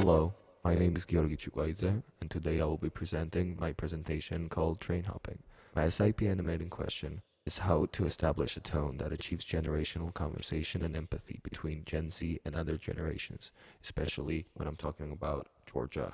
Hello, my name is Giorgi Chikvaidze, and today I will be presenting my presentation called TrainHopPing. My SIP animating question is how to establish a tone that achieves generational conversation and empathy between Gen Z and other generations, especially when I'm talking about Georgia.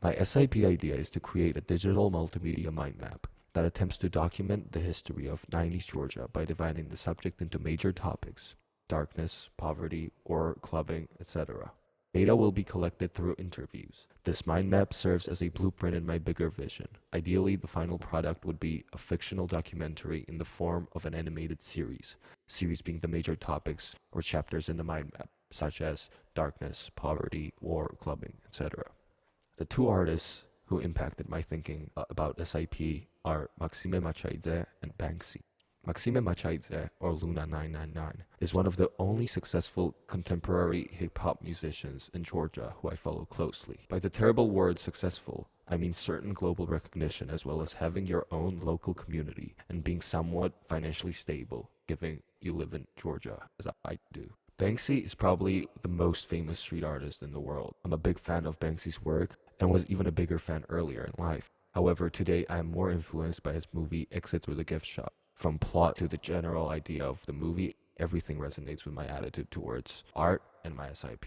My SIP idea is to create a digital multimedia mind map that attempts to document the history of 90s Georgia by dividing the subject into major topics: darkness, poverty, war, clubbing, etc. Data will be collected through interviews. This mind map serves as a blueprint in my bigger vision. Ideally, the final product would be a fictional documentary in the form of an animated series being the major topics or chapters in the mind map, such as darkness, poverty, war, clubbing, etc. The two artists who impacted my thinking about SIP are Maxime Machaidze and Banksy. Maxime Machaidze, or Luna 999, is one of the only successful contemporary hip-hop musicians in Georgia who I follow closely. By the terrible word successful, I mean certain global recognition as well as having your own local community and being somewhat financially stable, given you live in Georgia, as I do. Banksy is probably the most famous street artist in the world. I'm a big fan of Banksy's work and was even a bigger fan earlier in life. However, today I am more influenced by his movie Exit Through the Gift Shop. From plot to the general idea of the movie, everything resonates with my attitude towards art and my SIP.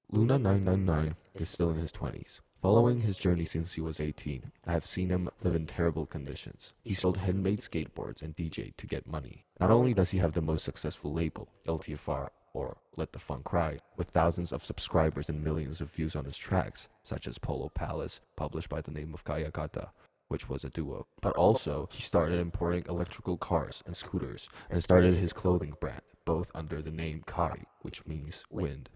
Luna 999 is still in his 20s. Following his journey since he was 18, I have seen him live in terrible conditions. He sold handmade skateboards and DJ'd to get money. Not only does he have the most successful label, LTFR, or Let the Funk Ride, with thousands of subscribers and millions of views on his tracks, such as Polo Palace, published by the name of Kayakata, which was a duo. But also, he started importing electrical cars and scooters and started his clothing brand, both under the name Kari, which means wind.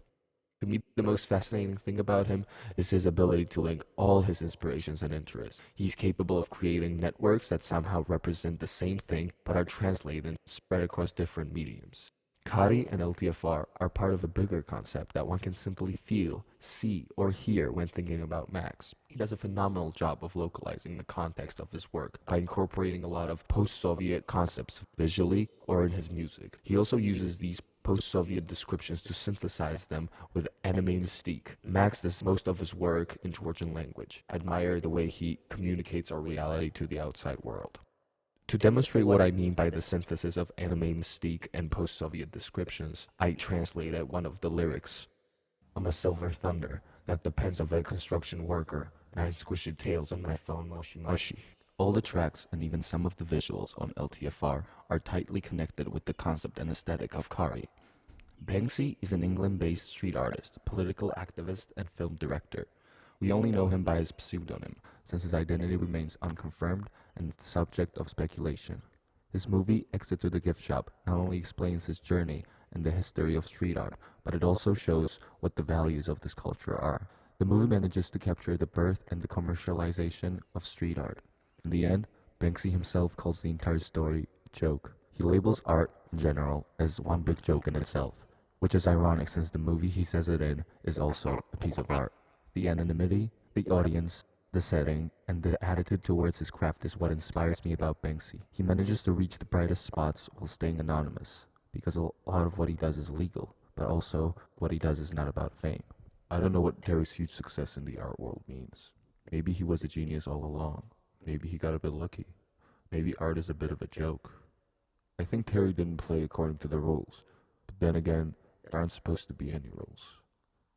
To me, the most fascinating thing about him is his ability to link all his inspirations and interests. He's capable of creating networks that somehow represent the same thing but are translated and spread across different mediums. Kari and LTFR are part of a bigger concept that one can simply feel, see, or hear when thinking about Max. He does a phenomenal job of localizing the context of his work by incorporating a lot of post-Soviet concepts visually or in his music. He also uses these post-Soviet descriptions to synthesize them with anime mystique. Max does most of his work in Georgian language. I admire the way he communicates our reality to the outside world. To demonstrate what I mean by the synthesis of anime mystique and post-Soviet descriptions, I translated one of the lyrics. I'm a silver thunder that depends on a construction worker, and I squish your tails on my phone mushy mushy. All the tracks and even some of the visuals on LTFR are tightly connected with the concept and aesthetic of Kari. Banksy is an England-based street artist, political activist, and film director. We only know him by his pseudonym, since his identity remains unconfirmed and the subject of speculation. His movie, Exit Through the Gift Shop, not only explains his journey and the history of street art, but it also shows what the values of this culture are. The movie manages to capture the birth and the commercialization of street art. In the end, Banksy himself calls the entire story a joke. He labels art, in general, as one big joke in itself, which is ironic since the movie he says it in is also a piece of art. The anonymity, the audience, the setting, and the attitude towards his craft is what inspires me about Banksy. He manages to reach the brightest spots while staying anonymous, because a lot of what he does is legal, but also what he does is not about fame. I don't know what Terry's huge success in the art world means. Maybe he was a genius all along. Maybe he got a bit lucky. Maybe art is a bit of a joke. I think Terry didn't play according to the rules, but then again, there aren't supposed to be any rules.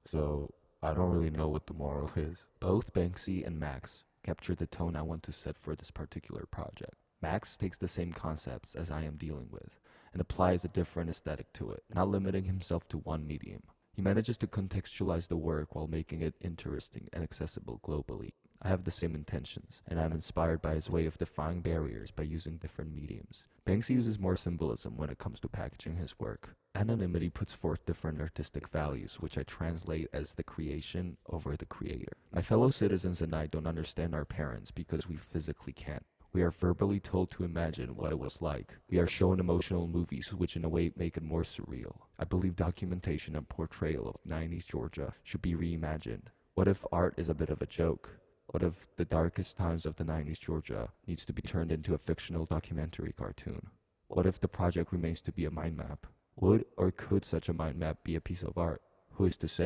So I don't really know what the moral is. Both Banksy and Max capture the tone I want to set for this particular project. Max takes the same concepts as I am dealing with and applies a different aesthetic to it, not limiting himself to one medium. He manages to contextualize the work while making it interesting and accessible globally. I have the same intentions, and I'm inspired by his way of defying barriers by using different mediums. Banksy uses more symbolism when it comes to packaging his work. Anonymity puts forth different artistic values, which I translate as the creation over the creator. My fellow citizens and I don't understand our parents because we physically can't. We are verbally told to imagine what it was like. We are shown emotional movies which in a way make it more surreal. I believe documentation and portrayal of 90s Georgia should be reimagined. What if art is a bit of a joke? What if the darkest times of the 90s Georgia needs to be turned into a fictional documentary cartoon? What if the project remains to be a mind map? Would or could such a mind map be a piece of art? Who is to say?